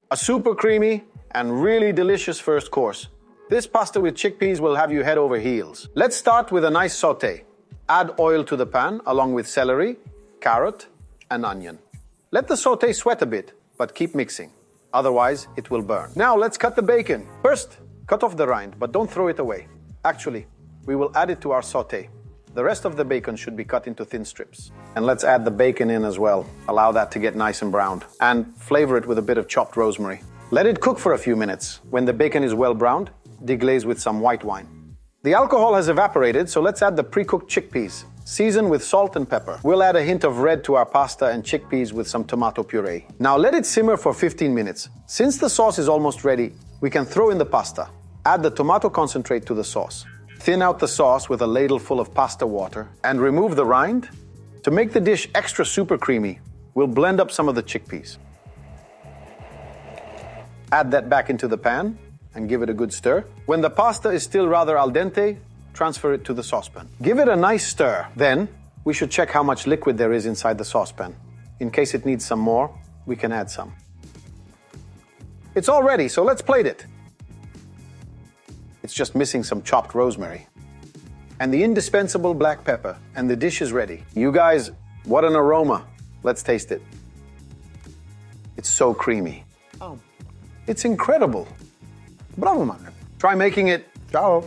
A super creamy and really delicious first course. This pasta with chickpeas will have you head over heels. Let's start with a nice sauté. Add oil to the pan along with celery, carrot, and onion. Let the sauté sweat a bit, but keep mixing. Otherwise, it will burn. Now let's cut the bacon. First, cut off the rind, but don't throw it away. Actually, we will add it to our sauté. The rest of the bacon should be cut into thin strips. And let's add the bacon in as well. Allow that to get nice and browned. And flavor it with a bit of chopped rosemary. Let it cook for a few minutes. When the bacon is well browned, deglaze with some white wine. The alcohol has evaporated, so let's add the pre-cooked chickpeas. Season with salt and pepper. We'll add a hint of red to our pasta and chickpeas with some tomato puree. Now let it simmer for 15 minutes. Since the sauce is almost ready, we can throw in the pasta. Add the tomato concentrate to the sauce. Thin out the sauce with a ladle full of pasta water and remove the rind. To make the dish extra super creamy, we'll blend up some of the chickpeas. Add that back into the pan and give it a good stir. When the pasta is still rather al dente, transfer it to the saucepan. Give it a nice stir. Then, we should check how much liquid there is inside the saucepan. In case it needs some more, we can add some. It's all ready, so let's plate it. It's just missing some chopped rosemary. And the indispensable black pepper, and the dish is ready. You guys, what an aroma. Let's taste it. It's so creamy. Oh. It's incredible. Bravo, man. Try making it. Ciao.